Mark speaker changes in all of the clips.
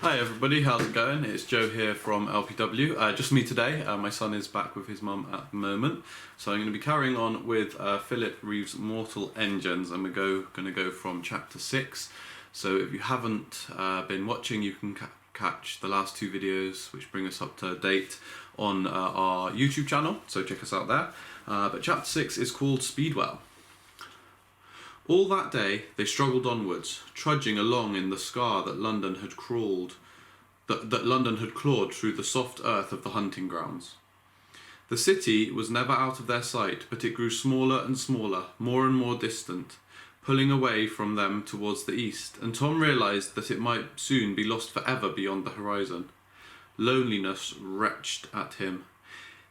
Speaker 1: Hi everybody, how's it going? It's Joe here from LPW. Just me today. My son is back with his mum at the moment. So I'm going to be carrying on with Philip Reeve's Mortal Engines, and we're going to go from chapter 6. So if you haven't been watching, you can catch the last two videos which bring us up to date on our YouTube channel, so check us out there. But chapter 6 is called Speedwell. All that day they struggled onwards, trudging along in the scar that London had clawed through the soft earth of the hunting grounds. The city was never out of their sight, but it grew smaller and smaller, more and more distant, pulling away from them towards the east, and Tom realised that it might soon be lost forever beyond the horizon. Loneliness retched at him.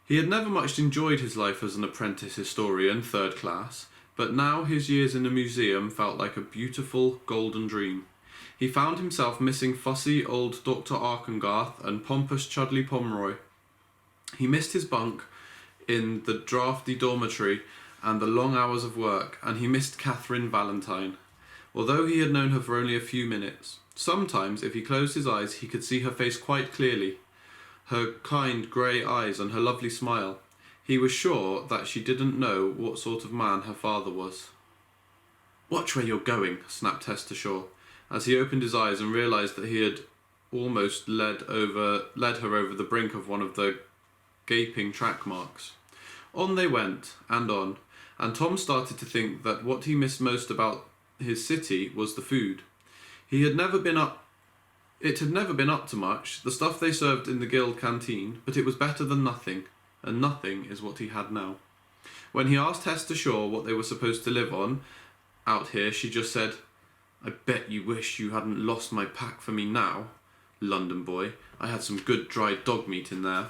Speaker 1: He had never much enjoyed his life as an apprentice historian, third class, but now his years in a museum felt like a beautiful golden dream. He found himself missing fussy old Dr. Arkengarth and pompous Chudley Pomeroy. He missed his bunk in the draughty dormitory and the long hours of work, and he missed Catherine Valentine, although he had known her for only a few minutes. Sometimes, if he closed his eyes, he could see her face quite clearly, her kind grey eyes and her lovely smile. He was sure that she didn't know what sort of man her father was. "Watch where you're going," snapped Hester Shaw, as he opened his eyes and realised that he had almost led her over the brink of one of the gaping track marks. On they went, and Tom started to think that what he missed most about his city was the food. It had never been up to much, the stuff they served in the guild canteen, but it was better than nothing. And nothing is what he had now. When he asked Hester Shaw what they were supposed to live on out here, she just said, "I bet you wish you hadn't lost my pack for me now, London boy. I had some good dried dog meat in there."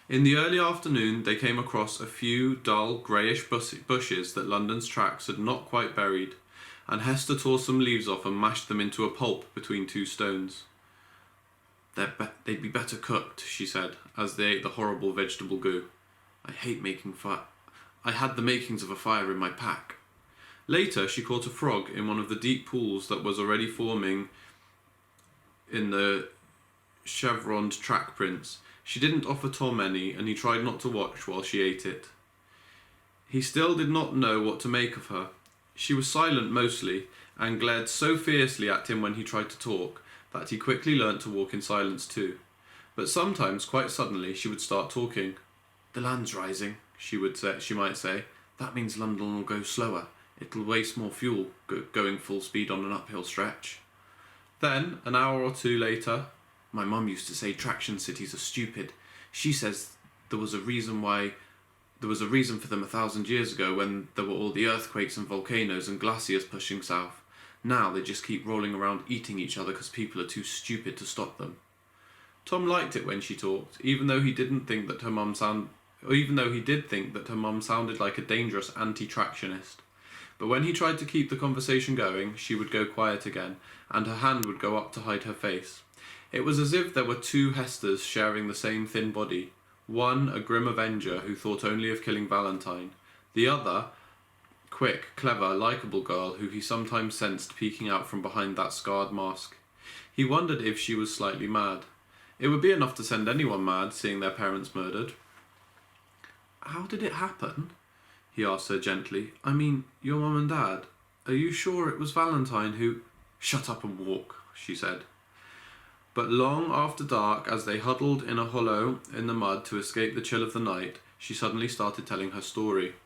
Speaker 1: In the early afternoon they came across a few dull greyish bushes that London's tracks had not quite buried, and Hester tore some leaves off and mashed them into a pulp between two stones. "They'd be better cooked," she said, as they ate the horrible vegetable goo. "I hate making fire. I had the makings of a fire in my pack." Later, she caught a frog in one of the deep pools that was already forming in the chevroned track prints. She didn't offer Tom any, and he tried not to watch while she ate it. He still did not know what to make of her. She was silent mostly, and glared so fiercely at him when he tried to talk, that he quickly learnt to walk in silence too. But sometimes, quite suddenly, she would start talking. "The land's rising," she might say. "That means London will go slower. It'll waste more fuel going full speed on an uphill stretch." Then, an hour or two later, "My mum used to say traction cities are stupid. She says there was a reason for them 1,000 years ago when there were all the earthquakes and volcanoes and glaciers pushing south. Now they just keep rolling around eating each other because people are too stupid to stop them." Tom liked it when she talked, even though he did think that her mum sounded like a dangerous anti-tractionist. But when he tried to keep the conversation going, she would go quiet again, and her hand would go up to hide her face. It was as if there were two Hesters sharing the same thin body. One, a grim avenger who thought only of killing Valentine. The other, quick, clever, likeable girl who he sometimes sensed peeking out from behind that scarred mask. He wondered if she was slightly mad. It would be enough to send anyone mad, seeing their parents murdered. "How did it happen?" he asked her gently. "I mean, your mum and dad. Are you sure it was Valentine who—" "Shut up and walk," she said. But long after dark, as they huddled in a hollow in the mud to escape the chill of the night, she suddenly started telling her story.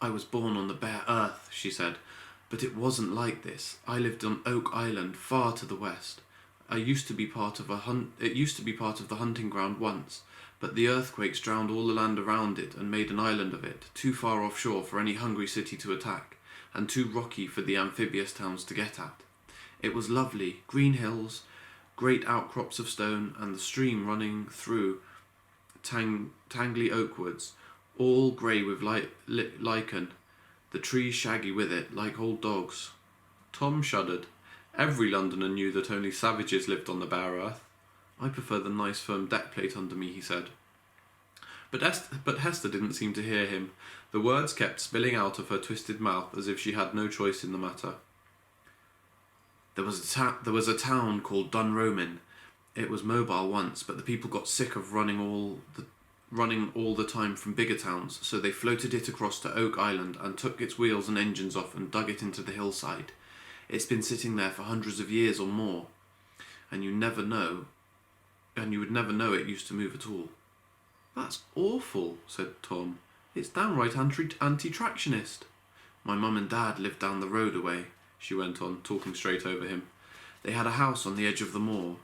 Speaker 1: "I was born on the bare earth," she said, "but it wasn't like this. I lived on Oak Island, far to the west. It used to be part of the hunting ground once, but the earthquakes drowned all the land around it and made an island of it, too far offshore for any hungry city to attack, and too rocky for the amphibious towns to get at. It was lovely, green hills, great outcrops of stone, and the stream running through tangly oak woods, all grey with lichen, the trees shaggy with it, like old dogs." Tom shuddered. Every Londoner knew that only savages lived on the bare earth. "I prefer the nice firm deck plate under me," he said. But Hester didn't seem to hear him. The words kept spilling out of her twisted mouth as if she had no choice in the matter. There was a town called Dunroman. It was mobile once, but the people got sick of running all the time from bigger towns, so they floated it across to Oak Island and took its wheels and engines off and dug it into the hillside. It's been sitting there for hundreds of years or more, and you would never know it used to move at all. That's awful, said Tom. It's downright anti-tractionist. My mum and dad lived down the road away, she went on, talking straight over him. They had a house on the edge of the moor,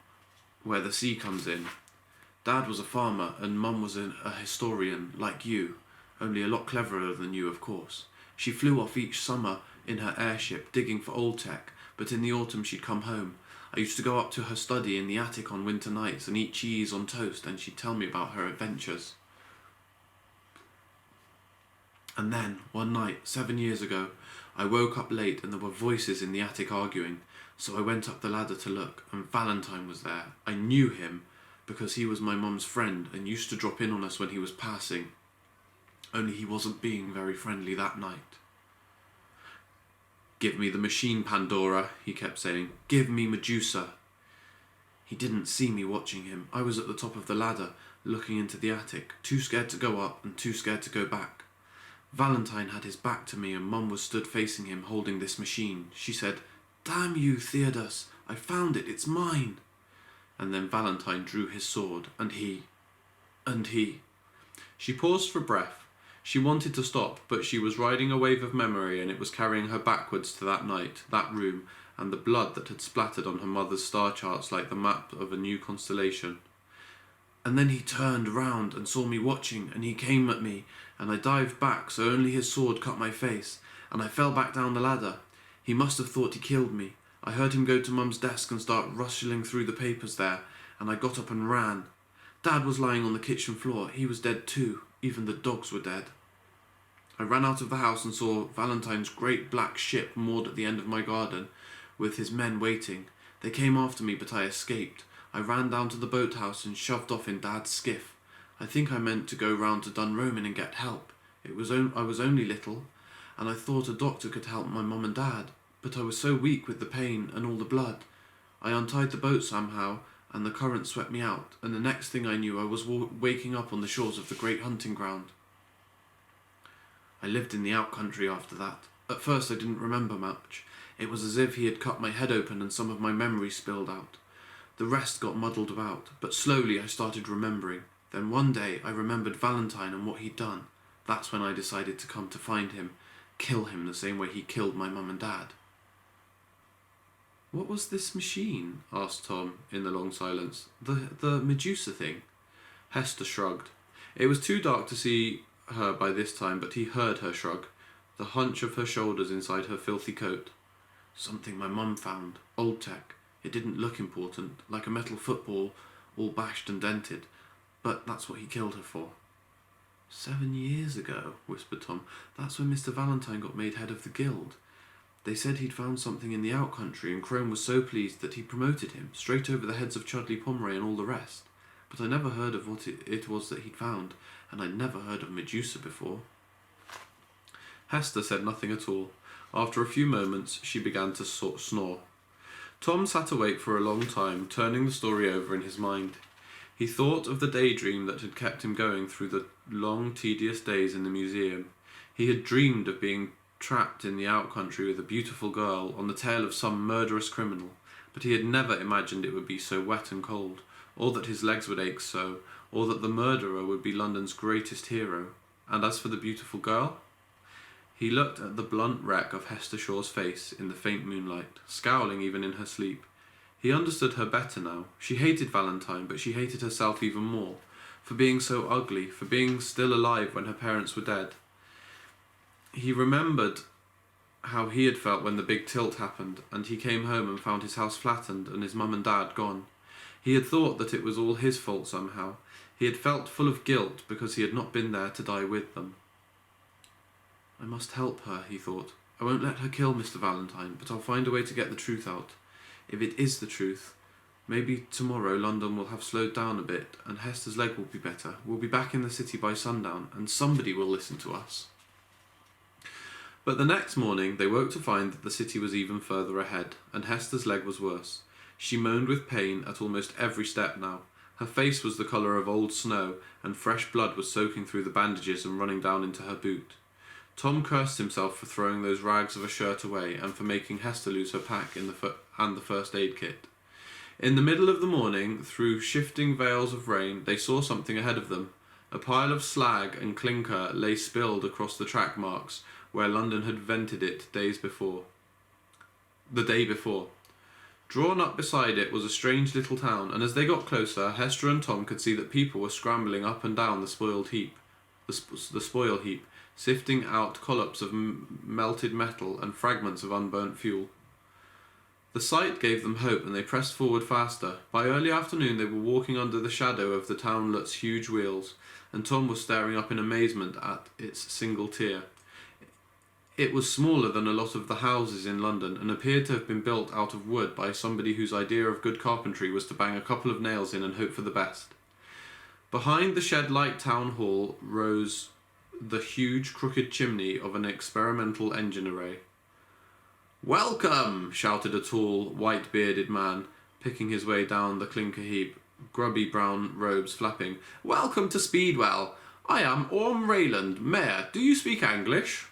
Speaker 1: where the sea comes in. Dad was a farmer and Mum was a historian, like you, only a lot cleverer than you, of course. She flew off each summer in her airship, digging for old tech, but in the autumn she'd come home. I used to go up to her study in the attic on winter nights and eat cheese on toast, and she'd tell me about her adventures. And then, one night, 7 years ago, I woke up late and there were voices in the attic arguing, so I went up the ladder to look, and Valentine was there. I knew him, because he was my mum's friend and used to drop in on us when he was passing. Only he wasn't being very friendly that night. Give me the machine, Pandora, he kept saying. Give me Medusa. He didn't see me watching him. I was at the top of the ladder, looking into the attic, too scared to go up and too scared to go back. Valentine had his back to me and Mum was stood facing him, holding this machine. She said, Damn you, Theodos, I found it, it's mine. And then Valentine drew his sword, and he. She paused for breath. She wanted to stop, but she was riding a wave of memory and it was carrying her backwards to that night, that room, and the blood that had splattered on her mother's star charts like the map of a new constellation. And then he turned round and saw me watching, and he came at me, and I dived back so only his sword cut my face, and I fell back down the ladder. He must have thought he killed me. I heard him go to Mum's desk and start rustling through the papers there, and I got up and ran. Dad was lying on the kitchen floor. He was dead too. Even the dogs were dead. I ran out of the house and saw Valentine's great black ship moored at the end of my garden, with his men waiting. They came after me, but I escaped. I ran down to the boathouse and shoved off in Dad's skiff. I think I meant to go round to Dunroman and get help. I was only little, and I thought a doctor could help my mum and Dad, but I was so weak with the pain and all the blood. I untied the boat somehow, and the current swept me out, and the next thing I knew I was waking up on the shores of the great hunting ground. I lived in the out country after that. At first I didn't remember much. It was as if he had cut my head open and some of my memories spilled out. The rest got muddled about, but slowly I started remembering. Then one day I remembered Valentine and what he'd done. That's when I decided to come to find him, kill him the same way he killed my mum and dad. What was this machine? Asked Tom in the long silence. The Medusa thing? Hester shrugged. It was too dark to see her by this time, but he heard her shrug, the hunch of her shoulders inside her filthy coat. Something my mum found. Old tech. It didn't look important, like a metal football, all bashed and dented, but that's what he killed her for. 7 years ago, whispered Tom. That's when Mr. Valentine got made head of the guild. They said he'd found something in the out country, and Crone was so pleased that he promoted him, straight over the heads of Chudley Pomeroy and all the rest. But I never heard of what it was that he'd found, and I'd never heard of Medusa before. Hester said nothing at all. After a few moments, she began to snore. Tom sat awake for a long time, turning the story over in his mind. He thought of the daydream that had kept him going through the long, tedious days in the museum. He had dreamed of being trapped in the out country with a beautiful girl on the tail of some murderous criminal, but he had never imagined it would be so wet and cold, or that his legs would ache so, or that the murderer would be London's greatest hero. And as for the beautiful girl? He looked at the blunt wreck of Hester Shaw's face in the faint moonlight, scowling even in her sleep. He understood her better now. She hated Valentine, but she hated herself even more, for being so ugly, for being still alive when her parents were dead. He remembered how he had felt when the big tilt happened, and he came home and found his house flattened and his mum and dad gone. He had thought that it was all his fault somehow. He had felt full of guilt because he had not been there to die with them. I must help her, he thought. I won't let her kill Mr. Valentine, but I'll find a way to get the truth out. If it is the truth, maybe tomorrow London will have slowed down a bit, and Hester's leg will be better. We'll be back in the city by sundown, and somebody will listen to us. But the next morning they woke to find that the city was even further ahead, and Hester's leg was worse. She moaned with pain at almost every step now. Her face was the colour of old snow, and fresh blood was soaking through the bandages and running down into her boot. Tom cursed himself for throwing those rags of a shirt away and for making Hester lose her pack and the first aid kit. In the middle of the morning, through shifting veils of rain, they saw something ahead of them. A pile of slag and clinker lay spilled across the track marks where London had vented it the day before. Drawn up beside it was a strange little town, and as they got closer, Hester and Tom could see that people were scrambling up and down the spoil heap, sifting out collops of melted metal and fragments of unburnt fuel. The sight gave them hope, and they pressed forward faster. By early afternoon they were walking under the shadow of the townlet's huge wheels, and Tom was staring up in amazement at its single tier. It was smaller than a lot of the houses in London, and appeared to have been built out of wood by somebody whose idea of good carpentry was to bang a couple of nails in and hope for the best. Behind the shed-like town hall rose the huge crooked chimney of an experimental engine array. "Welcome!" shouted a tall, white-bearded man, picking his way down the clinker heap, grubby brown robes flapping. "Welcome to Speedwell. I am Orm Rayland, Mayor. Do you speak English?"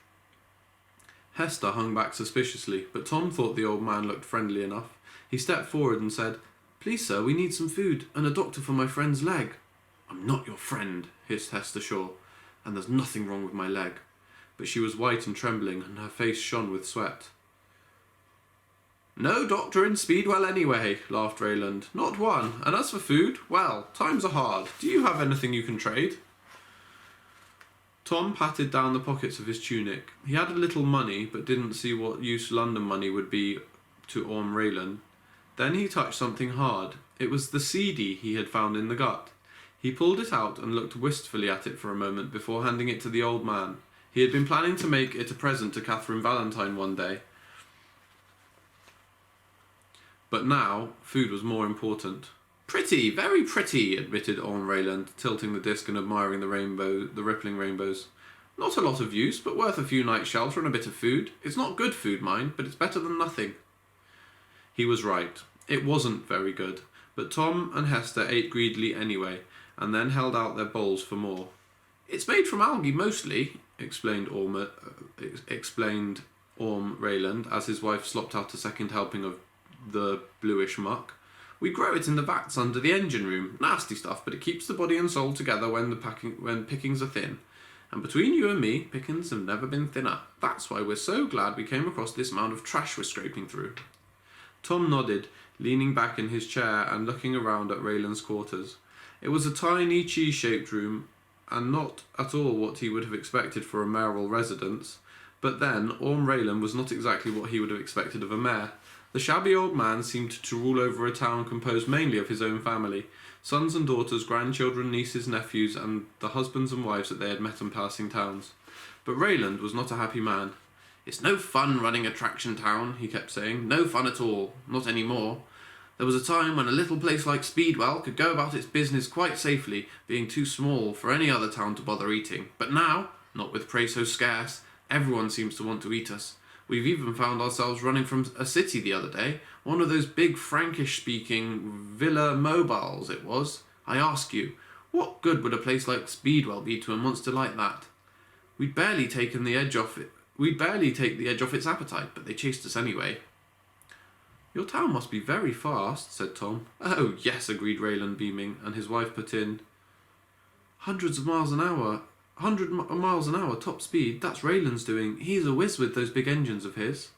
Speaker 1: Hester hung back suspiciously, but Tom thought the old man looked friendly enough. He stepped forward and said, "Please, sir, we need some food, and a doctor for my friend's leg." "I'm not your friend," hissed Hester Shaw, "and there's nothing wrong with my leg." But she was white and trembling, and her face shone with sweat. "No doctor in Speedwell anyway," laughed Rayland. "Not one. And as for food, well, times are hard. Do you have anything you can trade?" Tom patted down the pockets of his tunic. He had a little money, but didn't see what use London money would be to Orm Rayland. Then he touched something hard. It was the CD he had found in the gut. He pulled it out and looked wistfully at it for a moment before handing it to the old man. He had been planning to make it a present to Catherine Valentine one day. But now, food was more important. "Pretty, very pretty," admitted Orm Rayland, tilting the disc and admiring the rippling rainbows. "Not a lot of use, but worth a few nights' shelter and a bit of food. It's not good food, mind, but it's better than nothing." He was right. It wasn't very good, but Tom and Hester ate greedily anyway, and then held out their bowls for more. "It's made from algae mostly," explained Orm Rayland, as his wife slopped out a second helping of the bluish muck. "We grow it in the vats under the engine room. Nasty stuff, but it keeps the body and soul together when pickings are thin. And between you and me, pickings have never been thinner. That's why we're so glad we came across this mound of trash we're scraping through." Tom nodded, leaning back in his chair and looking around at Rayland's quarters. It was a tiny, cheese-shaped room, and not at all what he would have expected for a mayoral residence. But then, Orm Rayland was not exactly what he would have expected of a mayor. The shabby old man seemed to rule over a town composed mainly of his own family, sons and daughters, grandchildren, nieces, nephews, and the husbands and wives that they had met in passing towns. But Rayland was not a happy man. "It's no fun running a traction town," he kept saying. "No fun at all. Not any more. There was a time when a little place like Speedwell could go about its business quite safely, being too small for any other town to bother eating. But now, not with prey so scarce, everyone seems to want to eat us. We've even found ourselves running from a city the other day, one of those big Frankish-speaking Villa Mobiles it was. I ask you, what good would a place like Speedwell be to a monster like that? We'd barely take the edge off its appetite, but they chased us anyway." "Your town must be very fast," said Tom. "Oh, yes," agreed Rayland, beaming, and his wife put in, "100 miles an hour, top speed. That's Rayland's doing. He's a whiz with those big engines of his."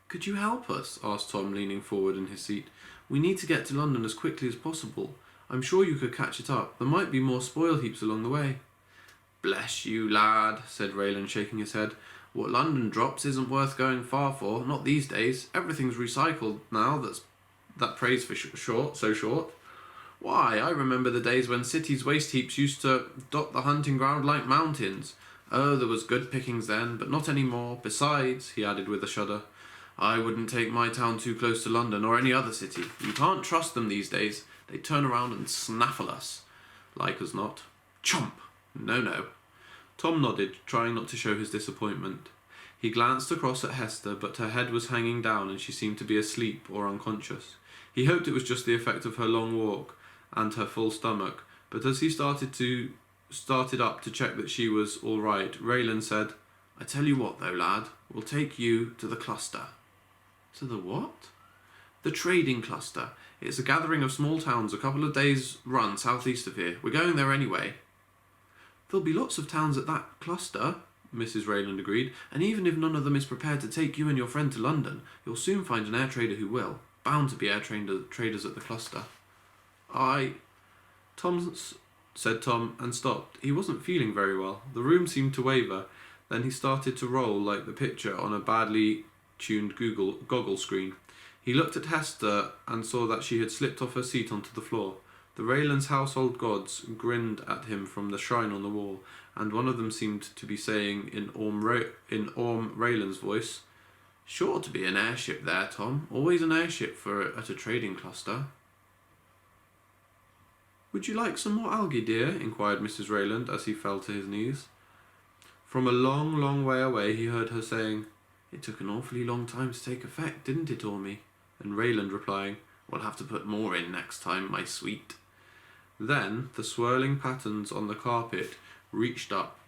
Speaker 1: "Could you help us?" asked Tom, leaning forward in his seat. "We need to get to London as quickly as possible. I'm sure you could catch it up. There might be more spoil heaps along the way." "Bless you, lad," said Rayland, shaking his head. "What London drops isn't worth going far for, not these days. Everything's recycled now that prays for so short. Why, I remember the days when cities' waste heaps used to dot the hunting ground like mountains. Oh, there was good pickings then, but not any more. Besides," he added with a shudder, "I wouldn't take my town too close to London or any other city. You can't trust them these days. They turn around and snaffle us. Like as not. Chomp! No, no." Tom nodded, trying not to show his disappointment. He glanced across at Hester, but her head was hanging down and she seemed to be asleep or unconscious. He hoped it was just the effect of her long walk and her full stomach, but as he started up to check that she was all right, Raylan said, "I tell you what, though, lad, we'll take you to the cluster." "To the what?" "The trading cluster. It's a gathering of small towns a couple of days' run southeast of here. We're going there anyway." "There'll be lots of towns at that cluster," Mrs. Rayland agreed, "and even if none of them is prepared to take you and your friend to London, you'll soon find an air trader who will. Bound to be traders at the cluster." Said Tom, and stopped. He wasn't feeling very well. The room seemed to waver. Then he started to roll like the picture on a badly tuned goggle screen. He looked at Hester and saw that she had slipped off her seat onto the floor. The Raylands' household gods grinned at him from the shrine on the wall, and one of them seemed to be saying in Orm Raylan's voice, "Sure to be an airship there, Tom. Always an airship at a trading cluster." "Would you like some more algae, dear?" inquired Mrs. Rayland as he fell to his knees. From a long, long way away he heard her saying, "It took an awfully long time to take effect, didn't it, Ormy?" And Rayland replying, "We'll have to put more in next time, my sweet." Then the swirling patterns on the carpet reached up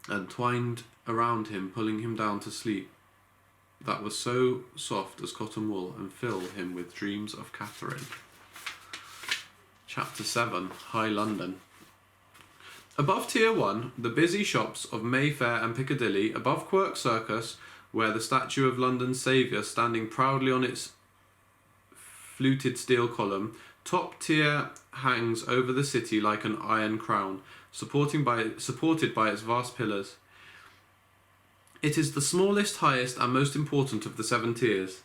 Speaker 1: and twined around him, pulling him down to sleep that was so soft as cotton wool and filled him with dreams of Catherine. Chapter 7. High London. Above Tier 1, the busy shops of Mayfair and Piccadilly, above Quirk Circus, where the statue of London's saviour standing proudly on its fluted steel column, top tier hangs over the city like an iron crown, supported by its vast pillars. It is the smallest, highest, and most important of the 7 tiers.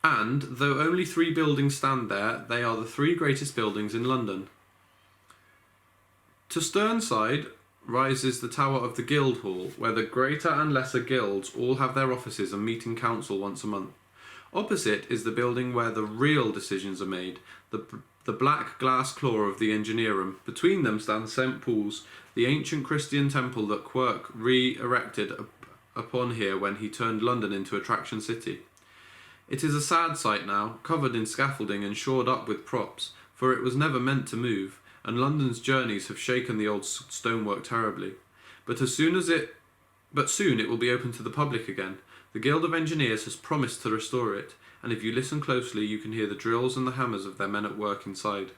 Speaker 1: And, though only 3 buildings stand there, they are the 3 greatest buildings in London. To Sternside rises the tower of the Guildhall, where the greater and lesser guilds all have their offices and meet in council once a month. Opposite is the building where the real decisions are made, the black glass claw of the engineer room. Between them stands St. Paul's, the ancient Christian temple that Quirk re-erected upon here when he turned London into Attraction City. It is a sad sight now, covered in scaffolding and shored up with props, for it was never meant to move, and London's journeys have shaken the old stonework terribly. But soon it will be open to the public again. The Guild of Engineers has promised to restore it, and if you listen closely you can hear the drills and the hammers of their men at work inside.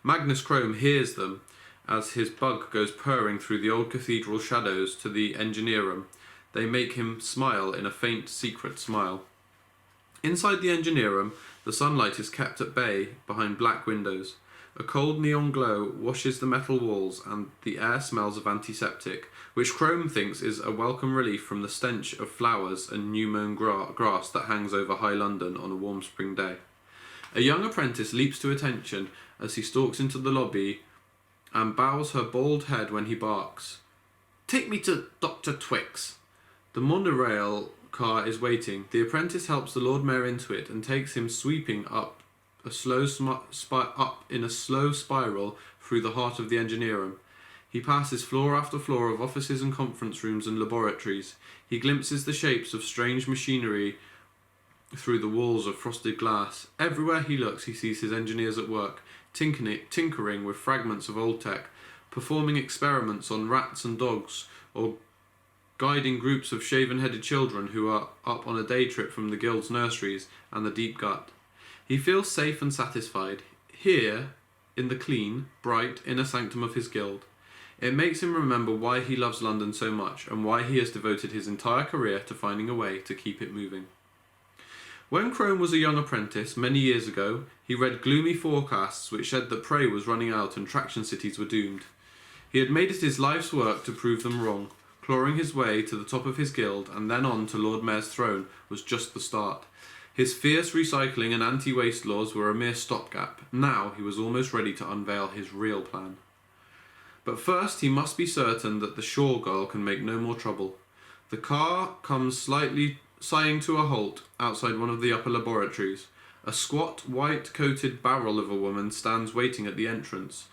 Speaker 1: Magnus Crome hears them as his bug goes purring through the old cathedral shadows to the engineer room. They make him smile in a faint, secret smile. Inside the engineer room, the sunlight is kept at bay behind black windows. A cold neon glow washes the metal walls and the air smells of antiseptic, which Crome thinks is a welcome relief from the stench of flowers and new-mown grass that hangs over High London on a warm spring day. A young apprentice leaps to attention as he stalks into the lobby and bows her bald head when he barks. "Take me to Dr. Twix." The monorail car is waiting. The apprentice helps the Lord Mayor into it and takes him sweeping up in a slow spiral through the heart of the engineer room. He passes floor after floor of offices and conference rooms and laboratories. He glimpses the shapes of strange machinery through the walls of frosted glass. Everywhere he looks he sees his engineers at work, tinkering with fragments of old tech, performing experiments on rats and dogs, or guiding groups of shaven-headed children who are up on a day trip from the guild's nurseries and the deep gut. He feels safe and satisfied, here, in the clean, bright, inner sanctum of his guild. It makes him remember why he loves London so much, and why he has devoted his entire career to finding a way to keep it moving. When Crome was a young apprentice, many years ago, he read gloomy forecasts which said that prey was running out and traction cities were doomed. He had made it his life's work to prove them wrong. Clawing his way to the top of his guild, and then on to Lord Mayor's throne, was just the start. His fierce recycling and anti-waste laws were a mere stopgap. Now he was almost ready to unveil his real plan. But first he must be certain that the Shaw girl can make no more trouble. The car comes slightly sighing to a halt outside one of the upper laboratories. A squat, white-coated barrel of a woman stands waiting at the entrance,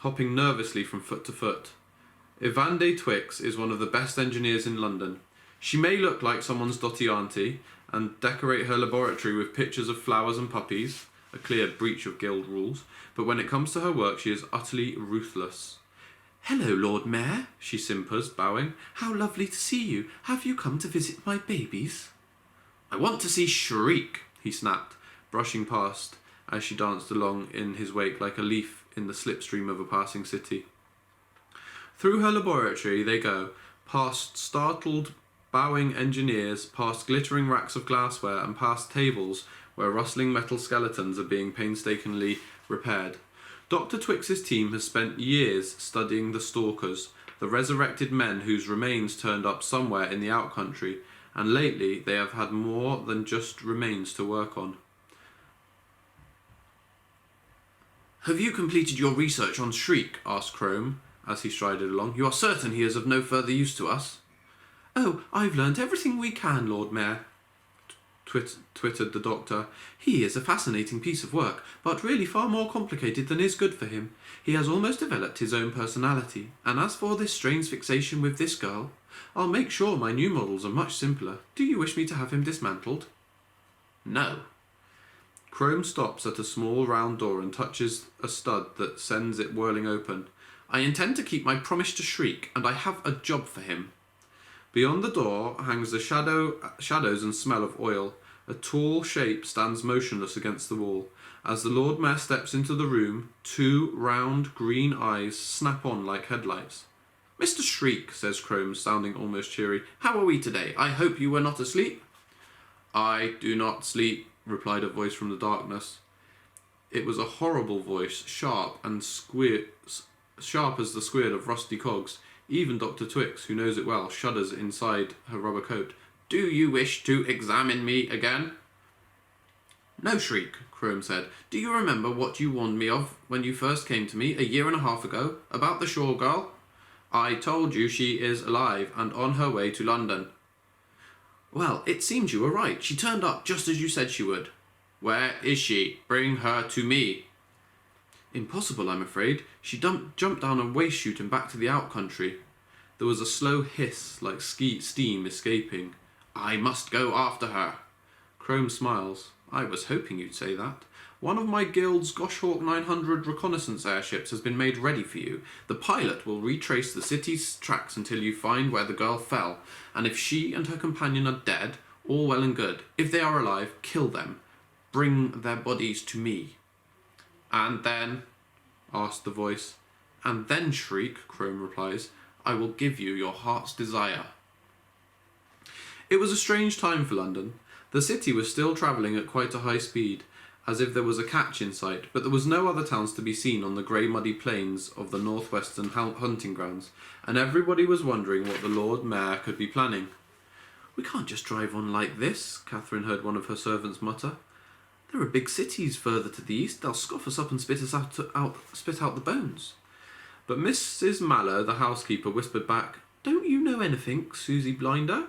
Speaker 1: hopping nervously from foot to foot. Evander Twix is one of the best engineers in London. She may look like someone's dotty auntie and decorate her laboratory with pictures of flowers and puppies, a clear breach of guild rules, but when it comes to her work she is utterly ruthless. "Hello, Lord Mayor," she simpers, bowing. "How lovely to see you. Have you come to visit my babies?" "I want to see Shriek," he snapped, brushing past as she danced along in his wake like a leaf in the slipstream of a passing city. Through her laboratory they go, past startled, bowing engineers, past glittering racks of glassware, and past tables where rustling metal skeletons are being painstakingly repaired. Dr. Twix's team has spent years studying the stalkers, the resurrected men whose remains turned up somewhere in the outcountry, and lately they have had more than just remains to work on. "Have you completed your research on Shriek?" asked Crome, as he strided along. "You are certain he is of no further use to us?" "Oh, I've learnt everything we can, Lord Mayor," twittered the doctor. "He is a fascinating piece of work, but really far more complicated than is good for him. He has almost developed his own personality, and as for this strange fixation with this girl, I'll make sure my new models are much simpler. Do you wish me to have him dismantled?" "No." Crome stops at a small round door and touches a stud that sends it whirling open. "I intend to keep my promise to Shriek, and I have a job for him." Beyond the door hangs the shadows and smell of oil. A tall shape stands motionless against the wall. As the Lord Mayor steps into the room, two round green eyes snap on like headlights. "Mr. Shriek," says Crome, sounding almost cheery, "how are we today? I hope you were not asleep." "I do not sleep," replied a voice from the darkness. It was a horrible voice, sharp as the squeal of rusty cogs. Even Dr. Twix, who knows it well, shudders inside her rubber coat. "Do you wish to examine me again?" "No, Shriek," Crome said. "Do you remember what you warned me of when you first came to me 1.5 years ago, about the Shaw girl? I told you she is alive and on her way to London." "Well, it seems you were right. She turned up just as you said she would." "Where is she? Bring her to me." "Impossible, I'm afraid. She jumped down a waste chute and back to the out-country." There was a slow hiss, like steam escaping. "I must go after her." Crome smiles. "I was hoping you'd say that. One of my guild's Goshawk 900 reconnaissance airships has been made ready for you. The pilot will retrace the city's tracks until you find where the girl fell, and if she and her companion are dead, all well and good. If they are alive, kill them. Bring their bodies to me." "And then?" asked the voice. "And then, Shriek," Crome replies, "I will give you your heart's desire." It was a strange time for London. The city was still travelling at quite a high speed, as if there was a catch in sight, but there was no other towns to be seen on the grey muddy plains of the northwestern hunting grounds, and everybody was wondering what the Lord Mayor could be planning. "We can't just drive on like this," Catherine heard one of her servants mutter. "There are big cities further to the east. They'll scoff us up and spit out the bones." But Mrs. Mallow, the housekeeper, whispered back, "Don't you know anything, Susie Blinder?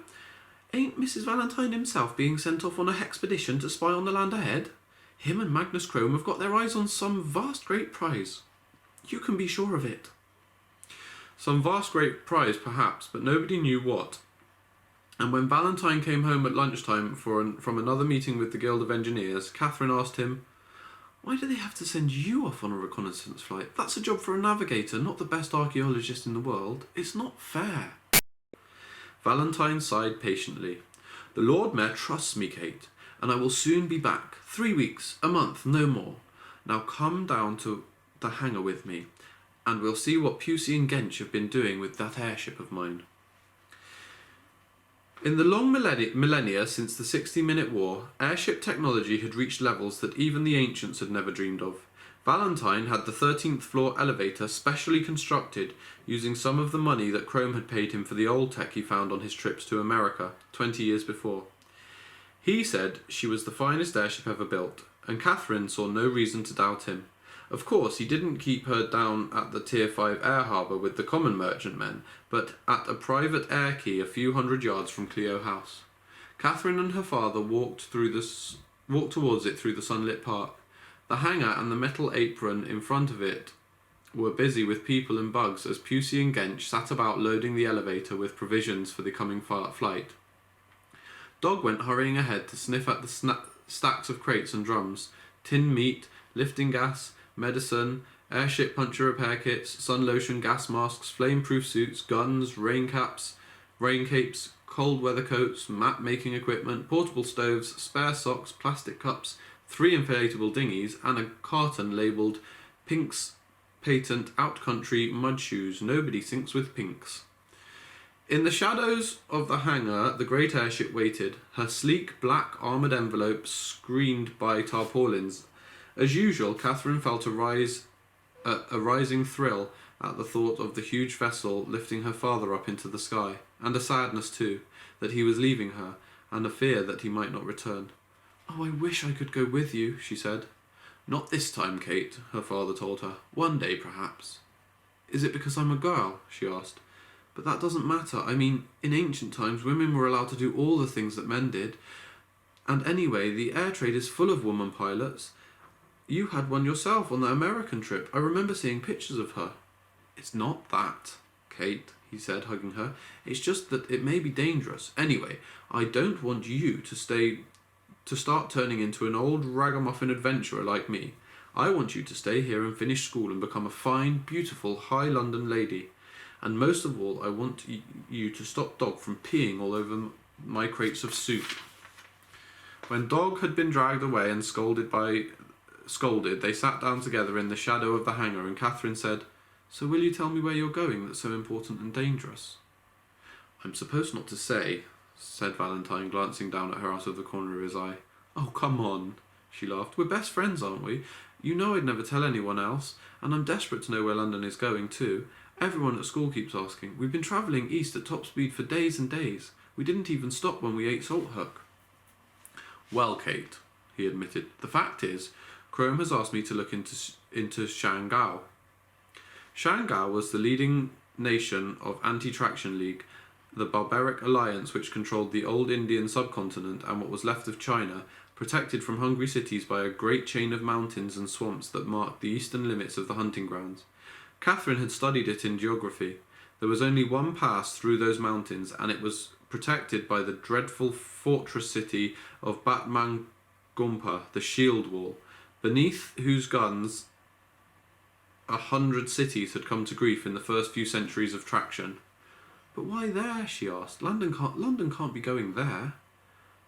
Speaker 1: Ain't Mrs. Valentine himself being sent off on a expedition to spy on the land ahead? Him and Magnus Crome have got their eyes on some vast great prize. You can be sure of it." Some vast great prize, perhaps, but nobody knew what. And when Valentine came home at lunchtime from another meeting with the Guild of Engineers, Catherine asked him, "Why do they have to send you off on a reconnaissance flight? That's a job for a navigator, not the best archaeologist in the world. It's not fair." Valentine sighed patiently. "The Lord Mayor trusts me, Kate, and I will soon be back. 3 weeks, a month, no more. Now come down to the hangar with me, and we'll see what Pusey and Gench have been doing with that airship of mine." In the long millennia since the 60-minute war, airship technology had reached levels that even the ancients had never dreamed of. Valentine had the 13th floor elevator specially constructed using some of the money that Crome had paid him for the old tech he found on his trips to America 20 years before. He said she was the finest airship ever built, and Catherine saw no reason to doubt him. Of course, he didn't keep her down at the Tier 5 air harbour with the common merchantmen, but at a private air quay a few hundred yards from Clio House. Catherine and her father walked towards it through the sunlit park. The hangar and the metal apron in front of it were busy with people and bugs as Pusey and Gench sat about loading the elevator with provisions for the coming flight. Dog went hurrying ahead to sniff at the stacks of crates and drums, tinned meat, lifting gas, medicine, airship puncture repair kits, sun lotion, gas masks, flame-proof suits, guns, rain capes, cold weather coats, map-making equipment, portable stoves, spare socks, plastic cups, 3 inflatable dinghies, and a carton labelled Pink's Patent Out-Country Mud Shoes. Nobody sinks with pinks. In the shadows of the hangar, the great airship waited, her sleek black armoured envelope screened by tarpaulins. As usual, Catherine felt a rising thrill at the thought of the huge vessel lifting her father up into the sky, and a sadness too, that he was leaving her, and a fear that he might not return. "Oh, I wish I could go with you," she said. "Not this time, Kate," her father told her. "One day, perhaps." "Is it because I'm a girl?" she asked. "But that doesn't matter. I mean, in ancient times, women were allowed to do all the things that men did. And anyway, the air trade is full of woman pilots. You had one yourself on that American trip. I remember seeing pictures of her." "It's not that, Kate," he said, hugging her. "It's just that it may be dangerous. Anyway, I don't want you to start turning into an old ragamuffin adventurer like me. I want you to stay here and finish school and become a fine, beautiful, high London lady. And most of all, I want you to stop Dog from peeing all over my crates of soup." When Dog had been dragged away and scolded, they sat down together in the shadow of the hangar, and Catherine said, "So will you tell me where you're going that's so important and dangerous?" "I'm supposed not to say," said Valentine, glancing down at her out of the corner of his eye. "Oh, come on," she laughed. "We're best friends, aren't we? You know I'd never tell anyone else, and I'm desperate to know where London is going too. Everyone at school keeps asking. We've been travelling east at top speed for days and days. We didn't even stop when we ate salt hook." "Well, Kate," he admitted, "the fact is, Crome has asked me to look into Shanghai." Shanghai was the leading nation of Anti-Traction League, the barbaric alliance which controlled the old Indian subcontinent and what was left of China, protected from hungry cities by a great chain of mountains and swamps that marked the eastern limits of the hunting grounds. Catherine had studied it in geography. There was only one pass through those mountains, and it was protected by the dreadful fortress city of Batman Gumpa, the Shield Wall, beneath whose guns 100 cities had come to grief in the first few centuries of traction. "But why there?" she asked. London can't be going there."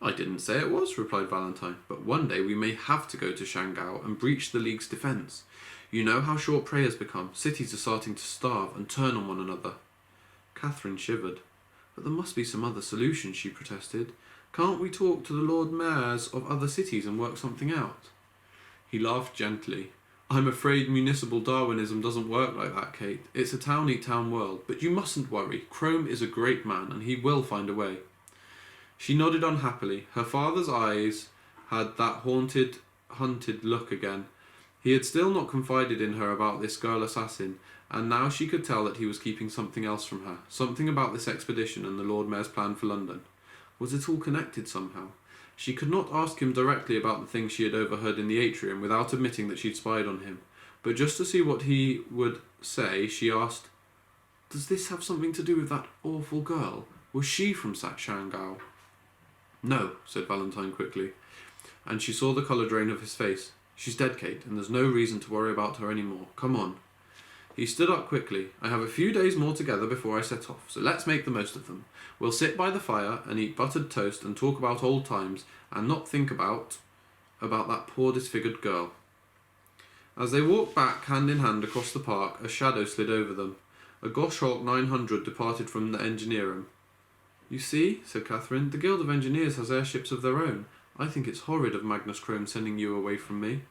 Speaker 1: "I didn't say it was," replied Valentine, "but one day we may have to go to Shanghai and breach the League's defence. You know how short prey has become. Cities are starting to starve and turn on one another." Catherine shivered. "But there must be some other solution," she protested. "Can't we talk to the Lord Mayors of other cities and work something out?" He laughed gently. "I'm afraid municipal Darwinism doesn't work like that, Kate. It's a town-eat-town world. But you mustn't worry. Crome is a great man, and he will find a way." She nodded unhappily. Her father's eyes had that hunted look again. He had still not confided in her about this girl assassin, and now she could tell that he was keeping something else from her, something about this expedition and the Lord Mayor's plan for London. Was it all connected somehow? She could not ask him directly about the things she had overheard in the atrium without admitting that she'd spied on him, but just to see what he would say, she asked, "Does this have something to do with that awful girl? Was she from Shanghai?" "No," said Valentine quickly, and she saw the colour drain of his face. "She's dead, Kate, and there's no reason to worry about her any more. Come on." He stood up quickly. "I have a few days more together before I set off, so let's make the most of them. We'll sit by the fire and eat buttered toast and talk about old times and not think about that poor disfigured girl." As they walked back hand in hand across the park, a shadow slid over them. A Goshawk 900 departed from the engineer room. "You see," said Catherine, "the Guild of Engineers has airships of their own. I think it's horrid of Magnus Crome sending you away from me."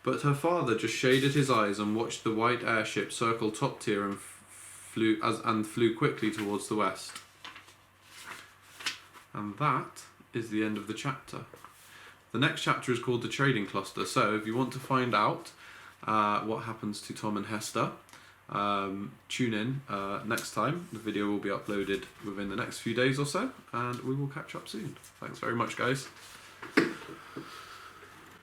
Speaker 1: But her father just shaded his eyes and watched the white airship circle top tier and flew quickly towards the west. And that is the end of the chapter. The next chapter is called The Trading Cluster, so if you want to find out what happens to Tom and Hester, tune in next time. The video will be uploaded within the next few days or so, and we will catch up soon. Thanks very much, guys.